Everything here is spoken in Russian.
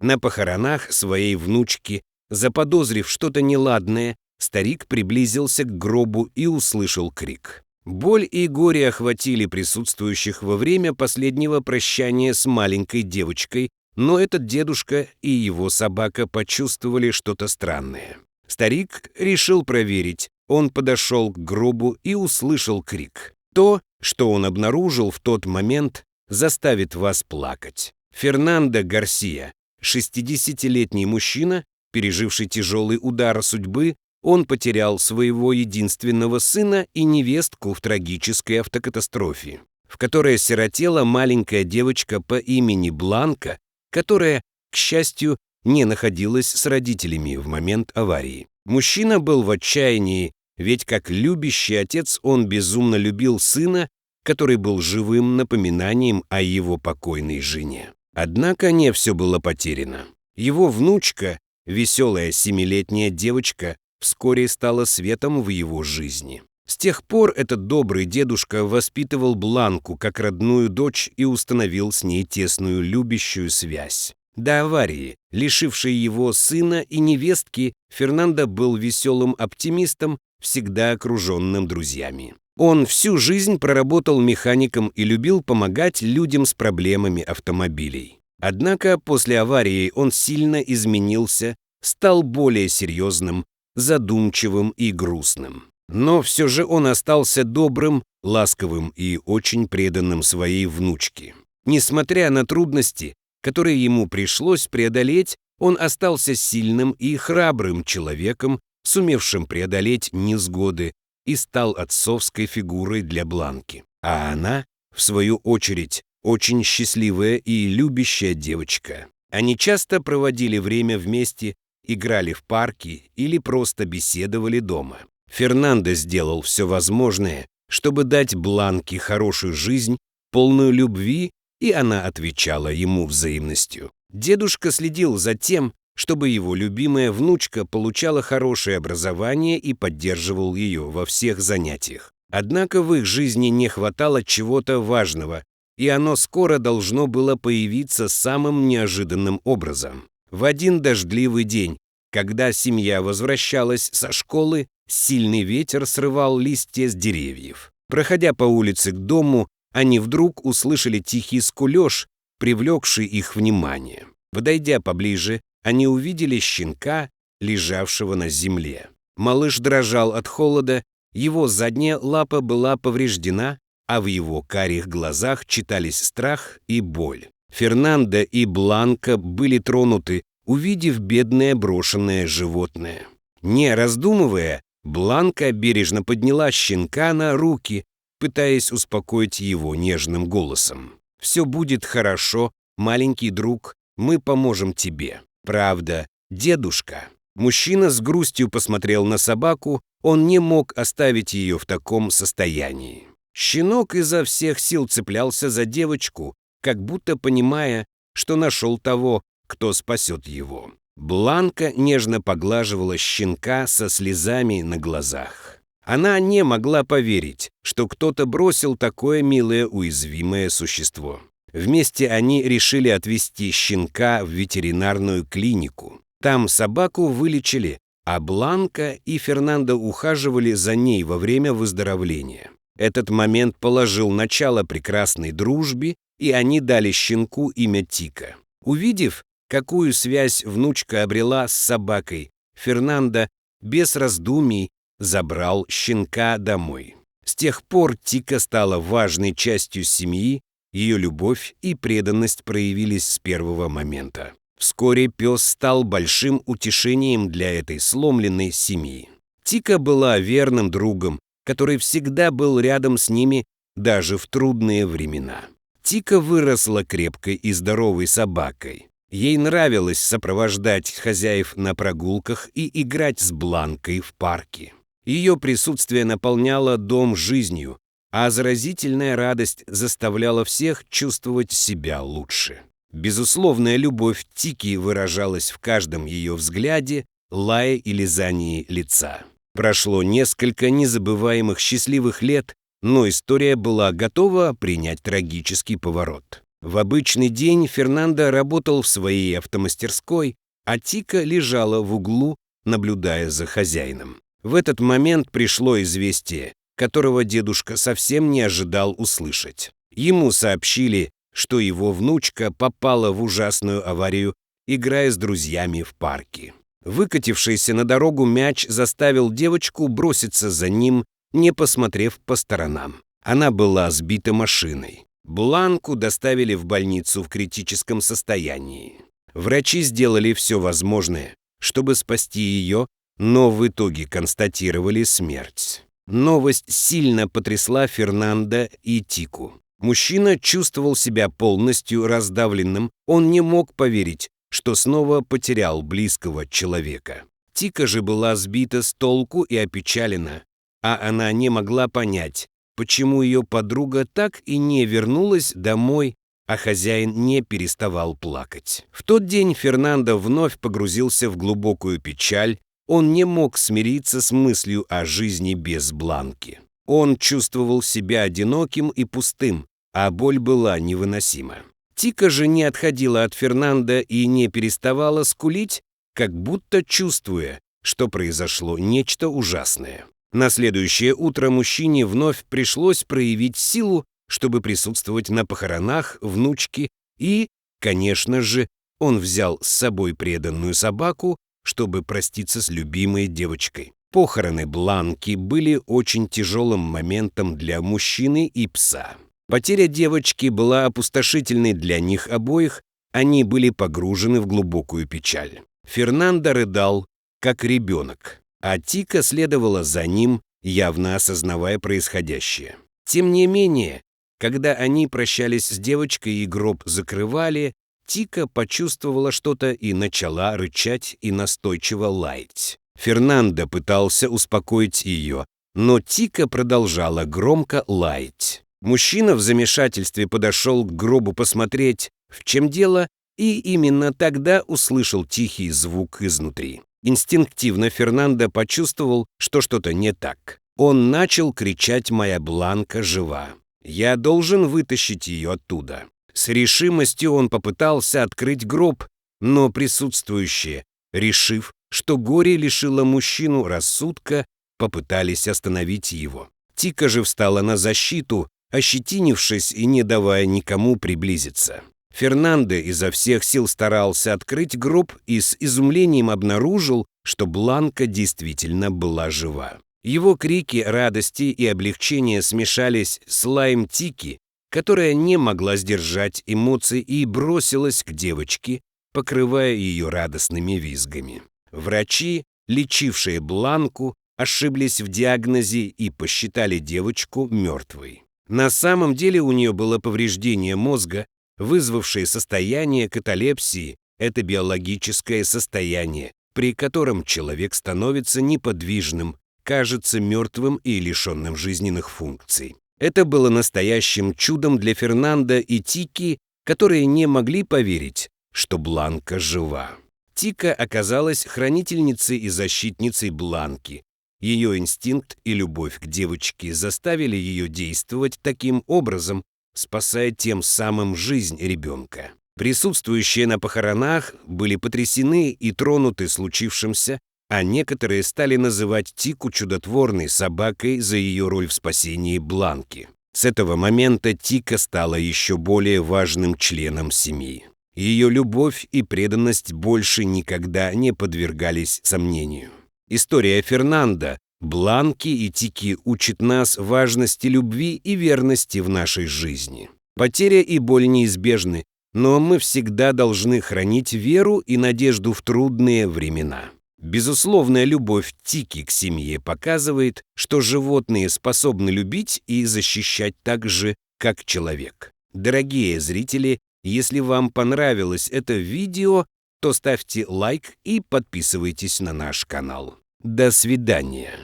На похоронах своей внучки, заподозрив что-то неладное, старик приблизился к гробу и услышал крик. Боль и горе охватили присутствующих во время последнего прощания с маленькой девочкой, но этот дедушка и его собака почувствовали что-то странное. Старик решил проверить. Он подошел к гробу и услышал крик. То, что он обнаружил в тот момент, заставит вас плакать. Фернандо Гарсия, 60-летний мужчина, переживший тяжелый удар судьбы, он потерял своего единственного сына и невестку в трагической автокатастрофе, в которой сиротела маленькая девочка по имени Бланка, которая, к счастью, не находилась с родителями в момент аварии. Мужчина был в отчаянии, ведь как любящий отец он безумно любил сына, который был живым напоминанием о его покойной жене. Однако не все было потеряно. Его внучка, веселая 7-летняя девочка, вскоре стала светом в его жизни. С тех пор этот добрый дедушка воспитывал Бланку как родную дочь и установил с ней тесную любящую связь. До аварии, лишившей его сына и невестки, Фернандо был веселым оптимистом, всегда окруженным друзьями. Он всю жизнь проработал механиком и любил помогать людям с проблемами автомобилей. Однако после аварии он сильно изменился, стал более серьезным, задумчивым и грустным. Но все же он остался добрым, ласковым и очень преданным своей внучке. Несмотря на трудности, которые ему пришлось преодолеть, он остался сильным и храбрым человеком, сумевшим преодолеть невзгоды, и стал отцовской фигурой для Бланки. А она, в свою очередь, очень счастливая и любящая девочка. Они часто проводили время вместе, играли в парке или просто беседовали дома. Фернандо сделал все возможное, чтобы дать Бланке хорошую жизнь, полную любви, и она отвечала ему взаимностью. Дедушка следил за тем, чтобы его любимая внучка получала хорошее образование и поддерживал ее во всех занятиях. Однако в их жизни не хватало чего-то важного, и оно скоро должно было появиться самым неожиданным образом. В один дождливый день, когда семья возвращалась со школы, сильный ветер срывал листья с деревьев. Проходя по улице к дому, они вдруг услышали тихий скулёж, привлекший их внимание. Подойдя поближе, они увидели щенка, лежавшего на земле. Малыш дрожал от холода, его задняя лапа была повреждена, а в его карих глазах читались страх и боль. Фернандо и Бланка были тронуты, увидев бедное брошенное животное. Не раздумывая, Бланка бережно подняла щенка на руки, пытаясь успокоить его нежным голосом. «Все будет хорошо, маленький друг, мы поможем тебе. Правда, дедушка». Мужчина с грустью посмотрел на собаку, он не мог оставить ее в таком состоянии. Щенок изо всех сил цеплялся за девочку, как будто понимая, что нашел того, кто спасет его. Бланка нежно поглаживала щенка со слезами на глазах. Она не могла поверить, что кто-то бросил такое милое уязвимое существо. Вместе они решили отвезти щенка в ветеринарную клинику. Там собаку вылечили, а Бланка и Фернандо ухаживали за ней во время выздоровления. Этот момент положил начало прекрасной дружбе, и они дали щенку имя Тика. Увидев, какую связь внучка обрела с собакой, Фернандо без раздумий забрал щенка домой. С тех пор Тика стала важной частью семьи, ее любовь и преданность проявились с первого момента. Вскоре пес стал большим утешением для этой сломленной семьи. Тика была верным другом, который всегда был рядом с ними даже в трудные времена. Тика выросла крепкой и здоровой собакой. Ей нравилось сопровождать хозяев на прогулках и играть с Бланкой в парке. Ее присутствие наполняло дом жизнью, а заразительная радость заставляла всех чувствовать себя лучше. Безусловная любовь Тики выражалась в каждом ее взгляде, лае и лизании лица. Прошло несколько незабываемых счастливых лет, но история была готова принять трагический поворот. В обычный день Фернандо работал в своей автомастерской, а Тика лежала в углу, наблюдая за хозяином. В этот момент пришло известие, которого дедушка совсем не ожидал услышать. Ему сообщили, что его внучка попала в ужасную аварию, играя с друзьями в парке. Выкатившийся на дорогу мяч заставил девочку броситься за ним, не посмотрев по сторонам. Она была сбита машиной. Бланку доставили в больницу в критическом состоянии. Врачи сделали все возможное, чтобы спасти ее, но в итоге констатировали смерть. Новость сильно потрясла Фернандо и Тику. Мужчина чувствовал себя полностью раздавленным, он не мог поверить, что снова потерял близкого человека. Тика же была сбита с толку и опечалена, а она не могла понять, почему ее подруга так и не вернулась домой, а хозяин не переставал плакать. В тот день Фернандо вновь погрузился в глубокую печаль, он не мог смириться с мыслью о жизни без Бланки. Он чувствовал себя одиноким и пустым, а боль была невыносима. Тика же не отходила от Фернандо и не переставала скулить, как будто чувствуя, что произошло нечто ужасное. На следующее утро мужчине вновь пришлось проявить силу, чтобы присутствовать на похоронах внучки, и, конечно же, он взял с собой преданную собаку, чтобы проститься с любимой девочкой. Похороны Бланки были очень тяжелым моментом для мужчины и пса. Потеря девочки была опустошительной для них обоих, они были погружены в глубокую печаль. Фернандо рыдал, как ребенок, а Тика следовала за ним, явно осознавая происходящее. Тем не менее, когда они прощались с девочкой и гроб закрывали, Тика почувствовала что-то и начала рычать и настойчиво лаять. Фернандо пытался успокоить ее, но Тика продолжала громко лаять. Мужчина в замешательстве подошел к гробу посмотреть, в чем дело, и именно тогда услышал тихий звук изнутри. Инстинктивно Фернандо почувствовал, что что-то не так. Он начал кричать: «Моя Бланка жива! Я должен вытащить ее оттуда». С решимостью он попытался открыть гроб, но присутствующие, решив, что горе лишило мужчину рассудка, попытались остановить его. Тика же встала на защиту, ощетинившись и не давая никому приблизиться. Фернандо изо всех сил старался открыть гроб и с изумлением обнаружил, что Бланка действительно была жива. Его крики радости и облегчения смешались с лаем Тики, которая не могла сдержать эмоций и бросилась к девочке, покрывая ее радостными визгами. Врачи, лечившие Бланку, ошиблись в диагнозе и посчитали девочку мертвой. На самом деле у нее было повреждение мозга, вызвавшее состояние каталепсии. Это биологическое состояние, при котором человек становится неподвижным, кажется мертвым и лишенным жизненных функций. Это было настоящим чудом для Фернандо и Тики, которые не могли поверить, что Бланка жива. Тика оказалась хранительницей и защитницей Бланки. Ее инстинкт и любовь к девочке заставили ее действовать таким образом, спасая тем самым жизнь ребенка. Присутствующие на похоронах были потрясены и тронуты случившимся, а некоторые стали называть Тику чудотворной собакой за ее роль в спасении Бланки. С этого момента Тика стала еще более важным членом семьи. Ее любовь и преданность больше никогда не подвергались сомнению. История Фернандо, Бланки и Тики учит нас важности любви и верности в нашей жизни. Потеря и боль неизбежны, но мы всегда должны хранить веру и надежду в трудные времена. Безусловная любовь Тики к семье показывает, что животные способны любить и защищать так же, как человек. Дорогие зрители, если вам понравилось это видео, то ставьте лайк и подписывайтесь на наш канал. До свидания.